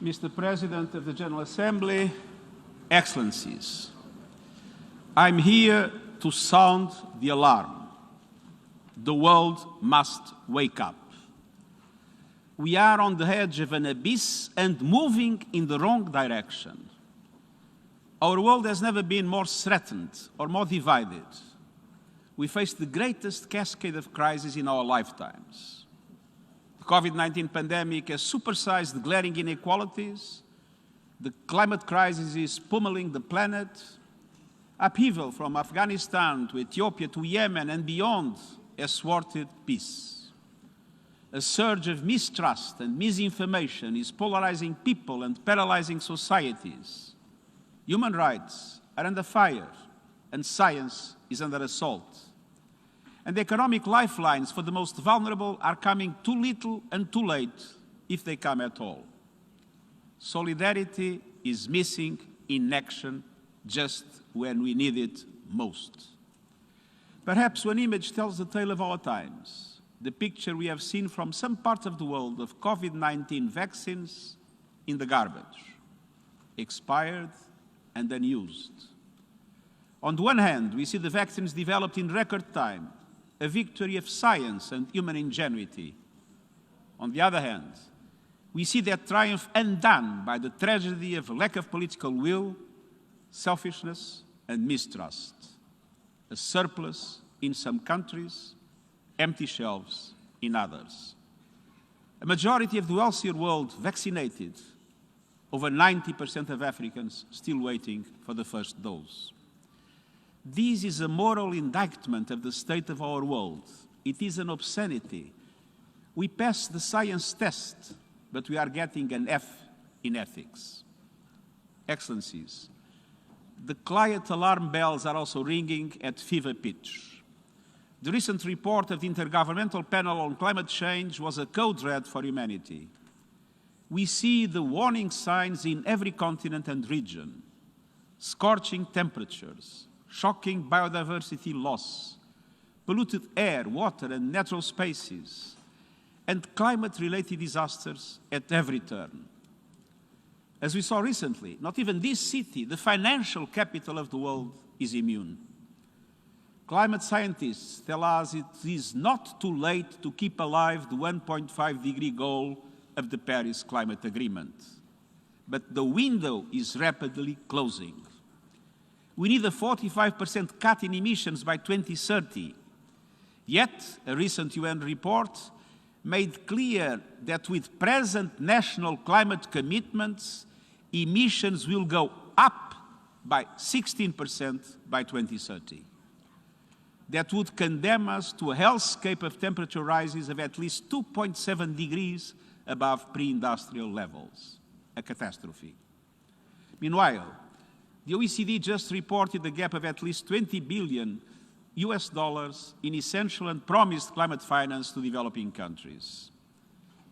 Mr. President of the General Assembly, Excellencies, I'm here to sound the alarm. The world must wake up. We are on the edge of an abyss and moving in the wrong direction. Our world has never been more threatened or more divided. We face the greatest cascade of crises in our lifetimes. The COVID-19 pandemic has supersized glaring inequalities. The climate crisis is pummeling the planet. Upheaval from Afghanistan to Ethiopia to Yemen and beyond has thwarted peace. A surge of mistrust and misinformation is polarizing people and paralyzing societies. Human rights are under fire, and science is under assault. And the economic lifelines for the most vulnerable are coming too little and too late, if they come at all. Solidarity is missing in action just when we need it most. Perhaps one image tells the tale of our times. The picture we have seen from some parts of the world of COVID-19 vaccines in the garbage, expired and unused. On the one hand, we see the vaccines developed in record time, a victory of science and human ingenuity. On the other hand, we see that triumph undone by the tragedy of lack of political will, selfishness, and mistrust. A surplus in some countries, empty shelves in others. A majority of the wealthier world vaccinated, over 90% of Africans still waiting for the first dose. This is a moral indictment of the state of our world. It is an obscenity. We passed the science test, but we are getting an F in ethics. Excellencies, the climate alarm bells are also ringing at fever pitch. The recent report of the Intergovernmental Panel on Climate Change was a code red for humanity. We see the warning signs in every continent and region. Scorching temperatures, shocking biodiversity loss, polluted air, water, and natural spaces, and climate-related disasters at every turn. As we saw recently, not even this city, the financial capital of the world, is immune. Climate scientists tell us it is not too late to keep alive the 1.5-degree goal of the Paris Climate Agreement. But the window is rapidly closing. We need a 45% cut in emissions by 2030. Yet, a recent UN report made clear that with present national climate commitments, emissions will go up by 16% by 2030. That would condemn us to a hellscape of temperature rises of at least 2.7 degrees above pre-industrial levels, a catastrophe. Meanwhile, the OECD just reported a gap of at least $20 billion in essential and promised climate finance to developing countries.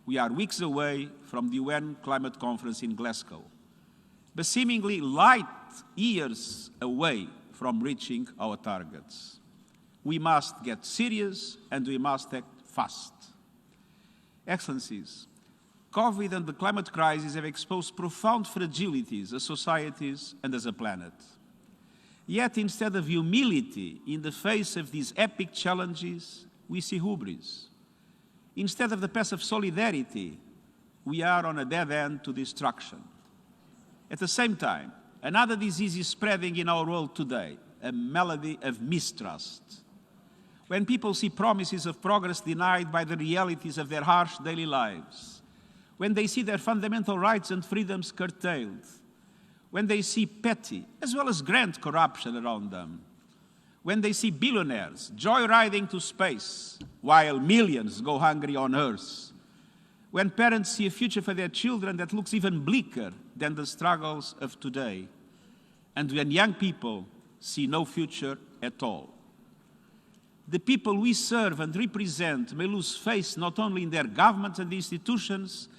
We are weeks away from the UN Climate Conference in Glasgow, but seemingly light years away from reaching our targets. We must get serious and we must act fast. Excellencies, COVID and the climate crisis have exposed profound fragilities as societies and as a planet. Yet, instead of humility in the face of these epic challenges, we see hubris. Instead of the path of solidarity, we are on a dead end to destruction. At the same time, another disease is spreading in our world today, a malady of mistrust. When people see promises of progress denied by the realities of their harsh daily lives, when they see their fundamental rights and freedoms curtailed, when they see petty as well as grand corruption around them, when they see billionaires joyriding to space while millions go hungry on Earth, when parents see a future for their children that looks even bleaker than the struggles of today, and when young people see no future at all. The people we serve and represent may lose faith not only in their governments and institutions,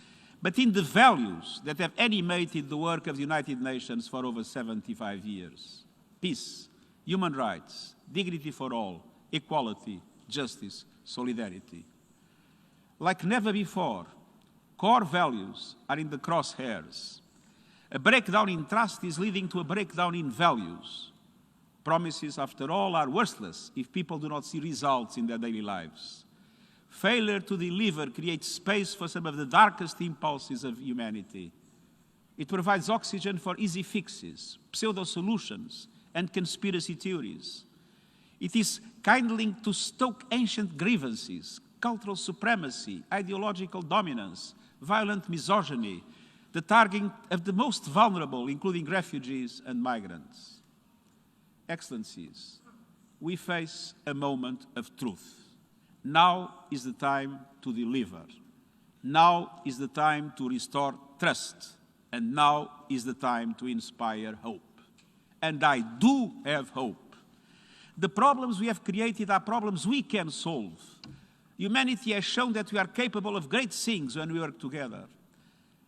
but in the values that have animated the work of the United Nations for over 75 years. Peace, human rights, dignity for all, equality, justice, solidarity. Like never before, Core values are in the crosshairs. A breakdown in trust is leading to a breakdown in values. Promises, after all, are worthless if people do not see results in their daily lives. Failure to deliver creates space for some of the darkest impulses of humanity. It provides oxygen for easy fixes, pseudo-solutions, and conspiracy theories. It is kindling to stoke ancient grievances, cultural supremacy, ideological dominance, violent misogyny, the targeting of the most vulnerable, including refugees and migrants. Excellencies, we face a moment of truth. Now is the time to deliver. Now is the time to restore trust. And now is the time to inspire hope. And I do have hope. The problems we have created are problems we can solve. Humanity has shown that we are capable of great things when we work together.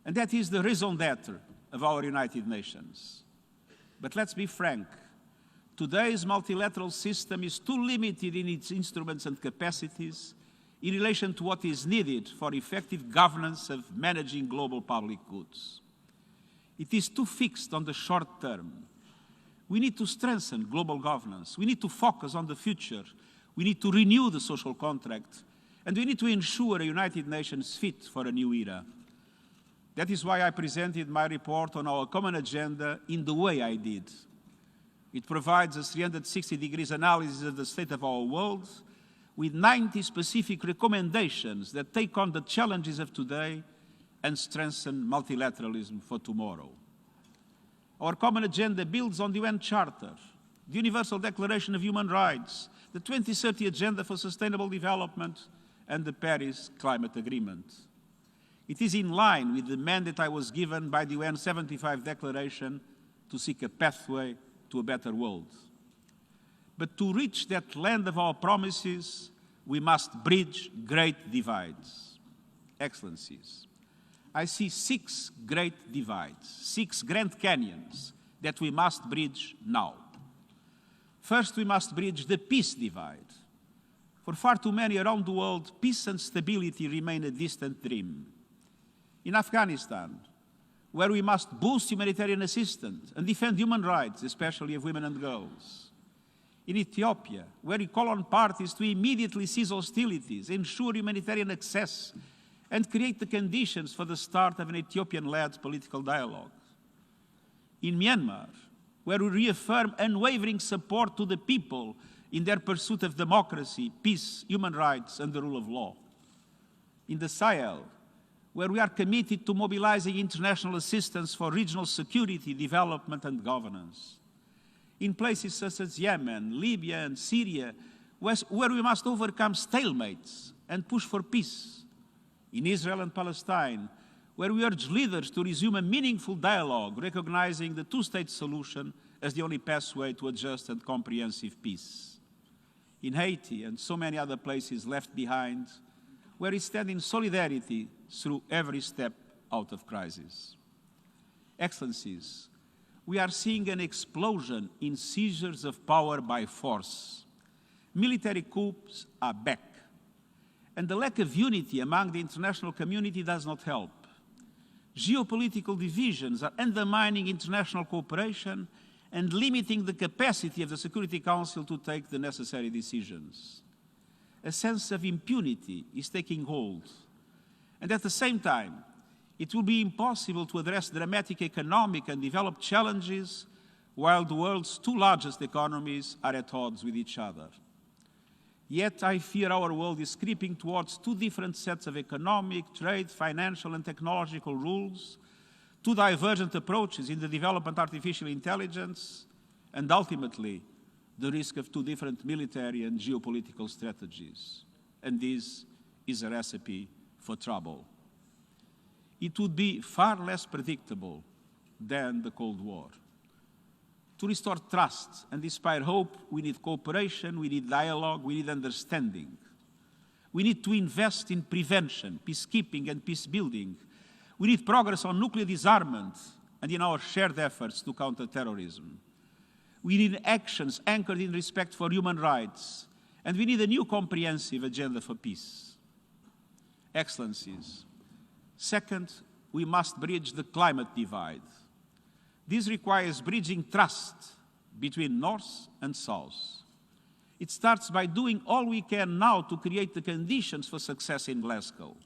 And that is the raison d'être of our United Nations. But let's be frank. Today's multilateral system is too limited in its instruments and capacities in relation to what is needed for effective governance of managing global public goods. It is too fixed on the short term. We need to strengthen global governance. We need to focus on the future. We need to renew the social contract. And we need to ensure a United Nations fit for a new era. That is why I presented my report on our common agenda in the way I did. It provides a 360-degree analysis of the state of our world with 90 specific recommendations that take on the challenges of today and strengthen multilateralism for tomorrow. Our common agenda builds on the UN Charter, the Universal Declaration of Human Rights, the 2030 Agenda for Sustainable Development, and the Paris Climate Agreement. It is in line with the mandate I was given by the UN 75 Declaration to seek a pathway to a better world. But to reach that land of our promises, we must bridge great divides. Excellencies, I see 6 great divides, 6 Grand Canyons that we must bridge now. First, we must bridge the peace divide. For far too many around the world, peace and stability remain a distant dream. In Afghanistan, where we must boost humanitarian assistance and defend human rights, especially of women and girls. In Ethiopia, where we call on parties to immediately cease hostilities, ensure humanitarian access, and create the conditions for the start of an Ethiopian-led political dialogue. In Myanmar, where we reaffirm unwavering support to the people in their pursuit of democracy, peace, human rights, and the rule of law. In the Sahel, where we are committed to mobilizing international assistance for regional security, development, and governance. In places such as Yemen, Libya, and Syria, where we must overcome stalemates and push for peace. In Israel and Palestine, where we urge leaders to resume a meaningful dialogue, recognizing the two-state solution as the only pathway to a just and comprehensive peace. In Haiti and so many other places left behind, where we stand in solidarity through every step out of crisis. Excellencies, we are seeing an explosion in seizures of power by force. Military coups are back. And the lack of unity among the international community does not help. Geopolitical divisions are undermining international cooperation and limiting the capacity of the Security Council to take the necessary decisions. A sense of impunity is taking hold. And at the same time, it will be impossible to address dramatic economic and developed challenges while the world's 2 largest economies are at odds with each other. Yet I fear our world is creeping towards 2 different sets of economic, trade, financial, and technological rules, 2 divergent approaches in the development of artificial intelligence, and ultimately, the risk of 2 different military and geopolitical strategies. And this is a recipe for trouble. It would be far less predictable than the Cold War. To restore trust and inspire hope, we need cooperation, we need dialogue, we need understanding. We need to invest in prevention, peacekeeping, and peace building. We need progress on nuclear disarmament and in our shared efforts to counter terrorism. We need actions anchored in respect for human rights, and we need a new comprehensive agenda for peace. Excellencies, Second, we must bridge the climate divide. This requires bridging trust between North and South. It starts by doing all we can now to create the conditions for success in Glasgow.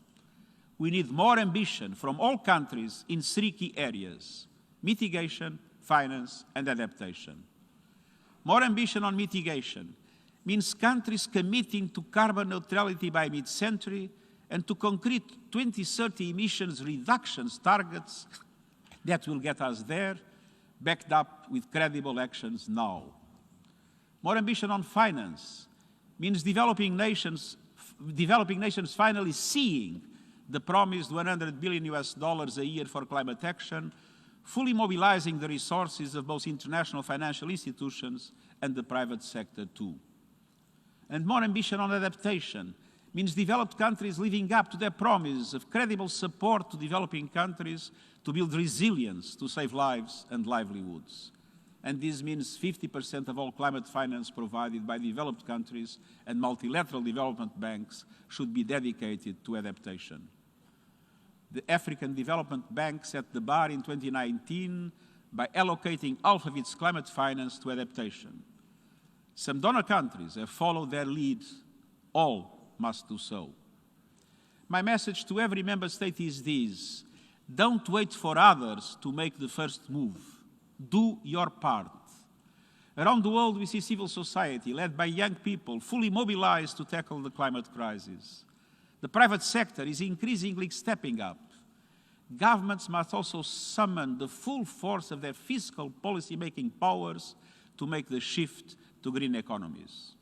We need more ambition from all countries in 3 key areas: mitigation, finance, and adaptation. More ambition on mitigation means countries committing to carbon neutrality by mid-century and to concrete 2030 emissions reductions targets that will get us there, backed up with credible actions now. More ambition on finance means developing nations finally seeing the promised $100 billion a year for climate action, fully mobilizing the resources of both international financial institutions and the private sector too. And more ambition on adaptation means developed countries living up to their promise of credible support to developing countries to build resilience to save lives and livelihoods. And this means 50% of all climate finance provided by developed countries and multilateral development banks should be dedicated to adaptation. The African Development Bank set the bar in 2019 by allocating half of its climate finance to adaptation. Some donor countries have followed their lead. All must do so. My message to every member state is this: don't wait for others to make the first move. Do your part. Around the world, we see civil society, led by young people, fully mobilized to tackle the climate crisis. The private sector is increasingly stepping up. Governments must also summon the full force of their fiscal policy-making powers to make the shift to green economies.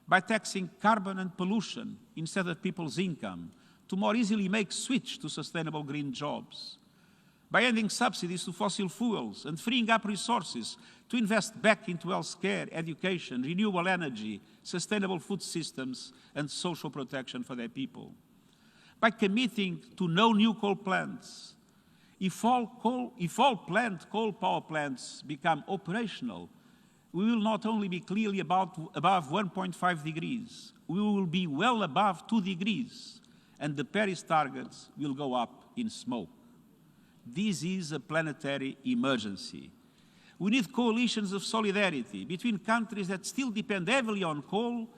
By taxing carbon and pollution instead of people's income, to more easily make switch to sustainable green jobs. By ending subsidies to fossil fuels and freeing up resources to invest back into healthcare, education, renewable energy, sustainable food systems, and social protection for their people. By committing to no new coal plants. If all planned coal power plants become operational, we will not only be clearly above 1.5 degrees, we will be well above 2 degrees, and the Paris targets will go up in smoke. This is a planetary emergency. We need coalitions of solidarity between countries that still depend heavily on coal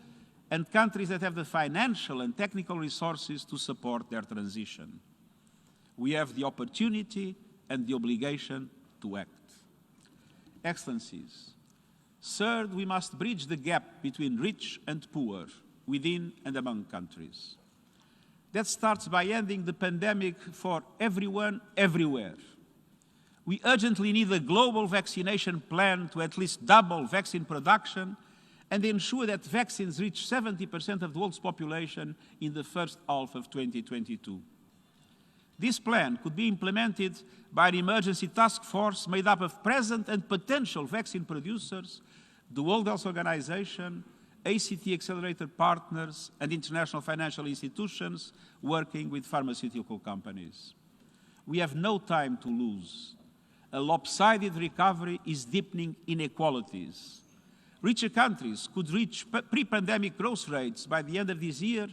and countries that have the financial and technical resources to support their transition. We have the opportunity and the obligation to act. Excellencies, third, we must bridge the gap between rich and poor, within and among countries. That starts by ending the pandemic for everyone, everywhere. We urgently need a global vaccination plan to at least double vaccine production and ensure that vaccines reach 70% of the world's population in the first half of 2022. This plan could be implemented by an emergency task force made up of present and potential vaccine producers, the World Health Organization, ACT accelerator partners, and international financial institutions working with pharmaceutical companies. We have no time to lose. A lopsided recovery is deepening inequalities. Richer countries could reach pre-pandemic growth rates by the end of this year,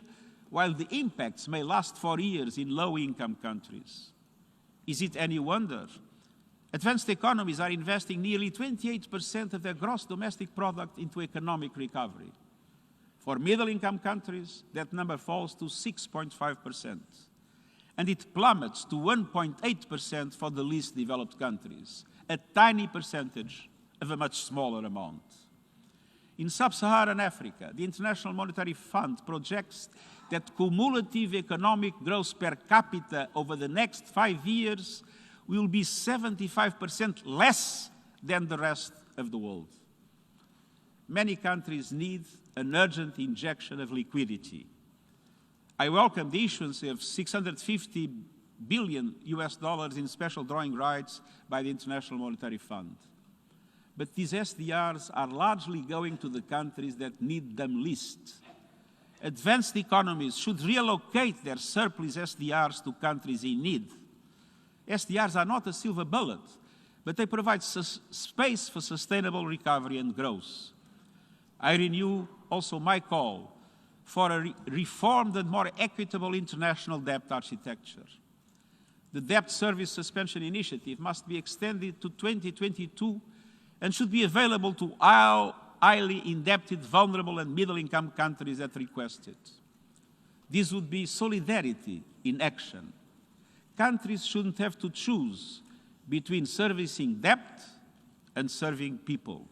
while the impacts may last for years in low-income countries. Is it any wonder? Advanced economies are investing nearly 28% of their gross domestic product into economic recovery. For middle-income countries, that number falls to 6.5%. And it plummets to 1.8% for the least developed countries, a tiny percentage of a much smaller amount. In sub-Saharan Africa, the International Monetary Fund projects that cumulative economic growth per capita over the next 5 years will be 75% less than the rest of the world. Many countries need an urgent injection of liquidity. I welcome the issuance of $650 billion in special drawing rights by the International Monetary Fund. But these SDRs are largely going to the countries that need them least. Advanced economies should reallocate their surplus SDRs to countries in need. SDRs are not a silver bullet, but they provide space for sustainable recovery and growth. I renew also my call for a reformed and more equitable international debt architecture. The debt service suspension initiative must be extended to 2022 and should be available to all highly indebted, vulnerable and middle-income countries that request it. This would be solidarity in action. Countries shouldn't have to choose between servicing debt and serving people.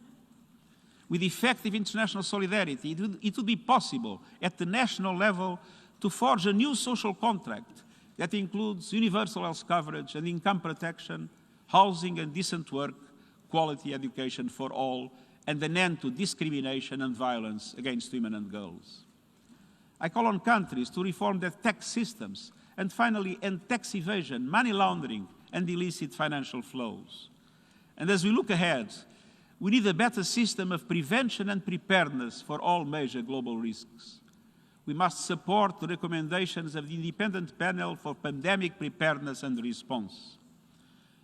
With effective international solidarity, it would be possible at the national level to forge a new social contract that includes universal health coverage and income protection, housing and decent work, quality education for all, and an end to discrimination and violence against women and girls. I call on countries to reform their tax systems and finally end tax evasion, money laundering, and illicit financial flows. And as we look ahead, we need a better system of prevention and preparedness for all major global risks. We must support the recommendations of the Independent Panel for Pandemic Preparedness and Response.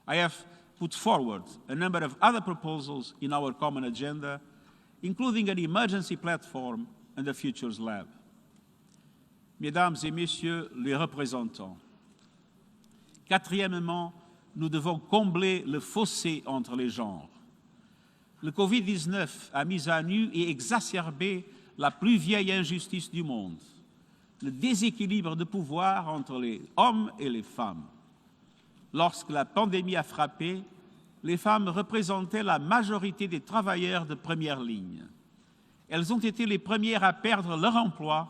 I have put forward a number of other proposals in our common agenda, including an emergency platform and a Futures Lab. Mesdames et Messieurs les représentants, quatrièmement, nous devons combler le fossé entre les genres. Le Covid-19 a mis à nu et exacerbé la plus vieille injustice du monde, le déséquilibre de pouvoir entre les hommes et les femmes. Lorsque la pandémie a frappé, les femmes représentaient la majorité des travailleurs de première ligne. Elles ont été les premières à perdre leur emploi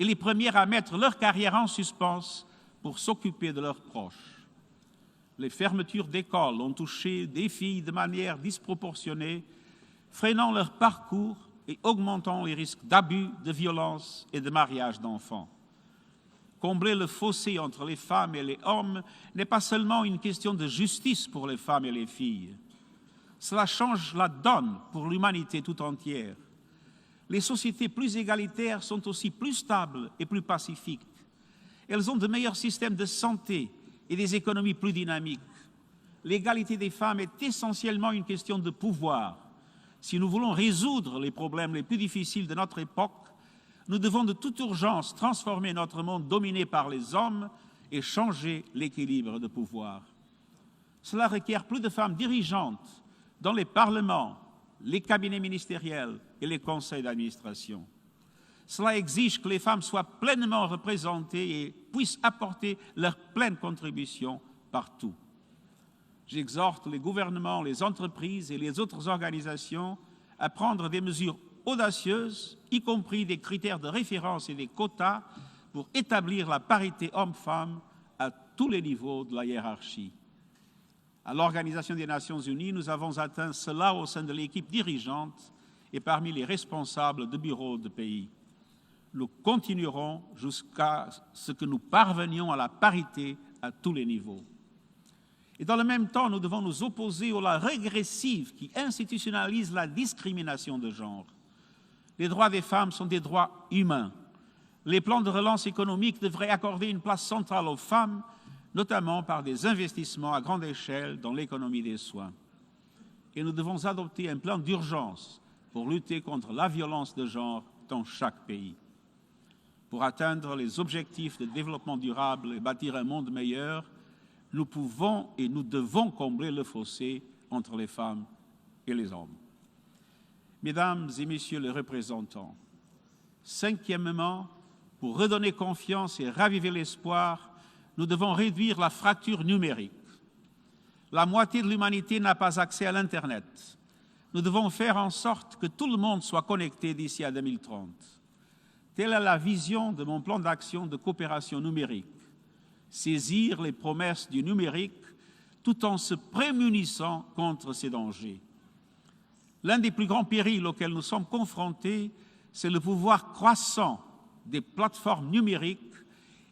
et les premières à mettre leur carrière en suspens pour s'occuper de leurs proches. Les fermetures d'écoles ont touché des filles de manière disproportionnée, freinant leur parcours et augmentant les risques d'abus, de violence et de mariage d'enfants. Combler le fossé entre les femmes et les hommes n'est pas seulement une question de justice pour les femmes et les filles. Cela change la donne pour l'humanité tout entière. Les sociétés plus égalitaires sont aussi plus stables et plus pacifiques. Elles ont de meilleurs systèmes de santé et des économies plus dynamiques. L'égalité des femmes est essentiellement une question de pouvoir. Si nous voulons résoudre les problèmes les plus difficiles de notre époque, nous devons de toute urgence transformer notre monde dominé par les hommes et changer l'équilibre de pouvoir. Cela requiert plus de femmes dirigeantes dans les parlements, les cabinets ministériels et les conseils d'administration. Cela exige que les femmes soient pleinement représentées et puissent apporter leur pleine contribution partout. J'exhorte les gouvernements, les entreprises et les autres organisations à prendre des mesures audacieuses, y compris des critères de référence et des quotas, pour établir la parité homme-femme à tous les niveaux de la hiérarchie. À l'Organisation des Nations Unies, nous avons atteint cela au sein de l'équipe dirigeante et parmi les responsables de bureaux de pays. Nous continuerons jusqu'à ce que nous parvenions à la parité à tous les niveaux. Et dans le même temps, nous devons nous opposer aux lois régressives qui institutionnalisent la discrimination de genre. Les droits des femmes sont des droits humains. Les plans de relance économique devraient accorder une place centrale aux femmes, notamment par des investissements à grande échelle dans l'économie des soins. Et nous devons adopter un plan d'urgence pour lutter contre la violence de genre dans chaque pays. Pour atteindre les objectifs de développement durable et bâtir un monde meilleur, nous pouvons et nous devons combler le fossé entre les femmes et les hommes. Mesdames et Messieurs les représentants, cinquièmement, pour redonner confiance et raviver l'espoir, nous devons réduire la fracture numérique. La moitié de l'humanité n'a pas accès à l'Internet. Nous devons faire en sorte que tout le monde soit connecté d'ici à 2030. Telle est la vision de mon plan d'action de coopération numérique. Saisir les promesses du numérique tout en se prémunissant contre ces dangers. L'un des plus grands périls auxquels nous sommes confrontés, c'est le pouvoir croissant des plateformes numériques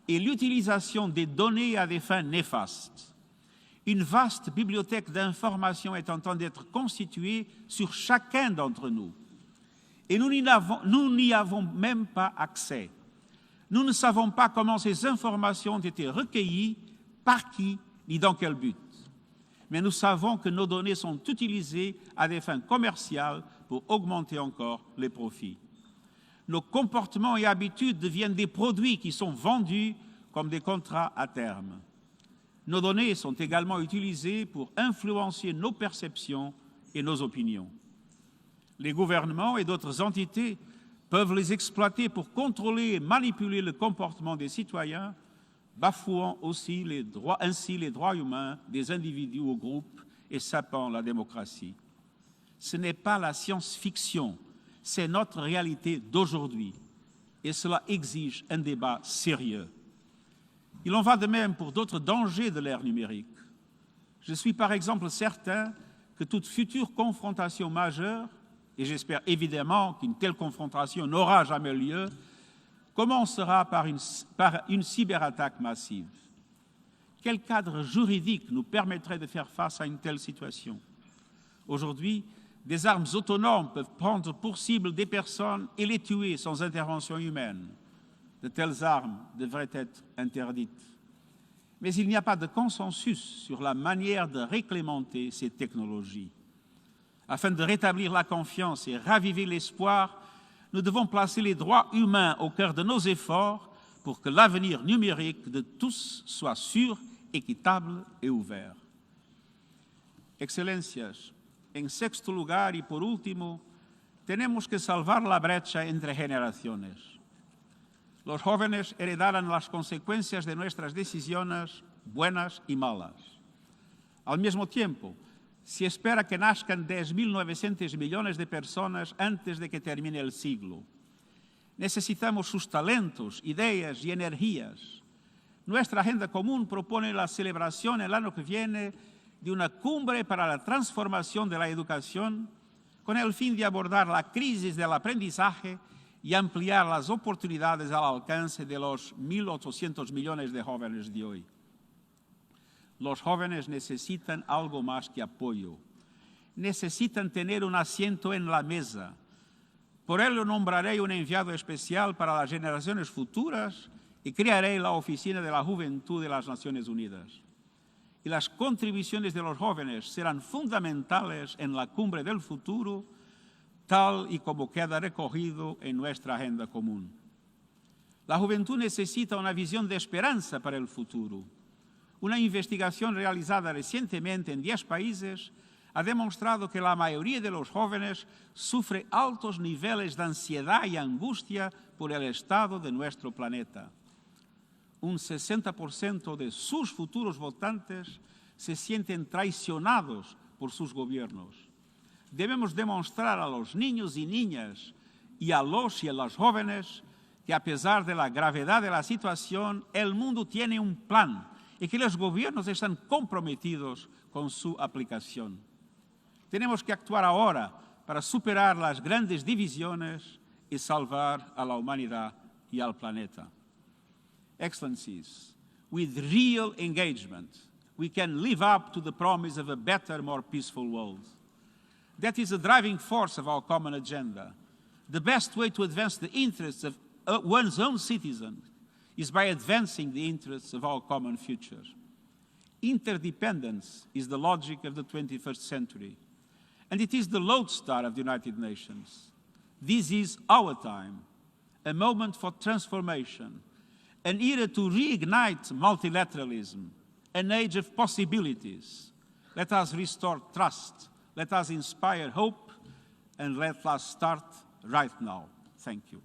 et l'utilisation des données à des fins néfastes. Une vaste bibliothèque d'informations est en train d'être constituée sur chacun d'entre nous. Et nous n'y avons même pas accès. Nous ne savons pas comment ces informations ont été recueillies, par qui, ni dans quel but. Mais nous savons que nos données sont utilisées à des fins commerciales pour augmenter encore les profits. Nos comportements et habitudes deviennent des produits qui sont vendus comme des contrats à terme. Nos données sont également utilisées pour influencer nos perceptions et nos opinions. Les gouvernements et d'autres entités peuvent les exploiter pour contrôler et manipuler le comportement des citoyens, bafouant aussi ainsi les droits humains des individus ou groupes et sapant la démocratie. Ce n'est pas la science-fiction, c'est notre réalité d'aujourd'hui. Et cela exige un débat sérieux. Il en va de même pour d'autres dangers de l'ère numérique. Je suis par exemple certain que toute future confrontation majeure, et j'espère évidemment qu'une telle confrontation n'aura jamais lieu, commencera par une cyberattaque massive. Quel cadre juridique nous permettrait de faire face à une telle situation? Aujourd'hui, des armes autonomes peuvent prendre pour cible des personnes et les tuer sans intervention humaine. De telles armes devraient être interdites. Mais il n'y a pas de consensus sur la manière de réglementer ces technologies. Afin de rétablir la confiance et raviver l'espoir, nous devons placer les droits humains au cœur de nos efforts pour que l'avenir numérique de tous soit sûr, équitable et ouvert. Excelências, en sexto lugar y por último, tenemos que salvar la brecha entre generaciones. Los jóvenes heredarán las consecuencias de nuestras decisiones buenas y malas. Al mismo tiempo, se espera que nazcan 10.900 millones de personas antes de que termine el siglo. Necesitamos sus talentos, ideas y energías. Nuestra agenda común propone la celebración el año que viene de una cumbre para la transformación de la educación con el fin de abordar la crisis del aprendizaje y ampliar las oportunidades al alcance de los 1.800 millones de jóvenes de hoy. Los jóvenes necesitan algo más que apoyo. Necesitan tener un asiento en la mesa. Por ello nombraré un enviado especial para las generaciones futuras y crearé la Oficina de la Juventud de las Naciones Unidas. Y las contribuciones de los jóvenes serán fundamentales en la cumbre del futuro, tal y como queda recogido en nuestra agenda común. La juventud necesita una visión de esperanza para el futuro. Una investigación realizada recientemente en 10 países ha demostrado que la mayoría de los jóvenes sufre altos niveles de ansiedad y angustia por el estado de nuestro planeta. Un 60% de sus futuros votantes se sienten traicionados por sus gobiernos. Debemos demostrar a los niños y niñas y a los y a las jóvenes que a pesar de la gravedad de la situación, el mundo tiene un plan y que los gobiernos están comprometidos con su aplicación. Tenemos que actuar ahora para superar las grandes divisiones y salvar a la humanidad y al planeta. Excellencies, with real engagement, we can live up to the promise of a better, more peaceful world. That is the driving force of our common agenda. The best way to advance the interests of one's own citizens is by advancing the interests of our common future. Interdependence is the logic of the 21st century, and it is the lodestar of the United Nations. This is our time, a moment for transformation, an era to reignite multilateralism, an age of possibilities. Let us restore trust, let us inspire hope, and let us start right now. Thank you.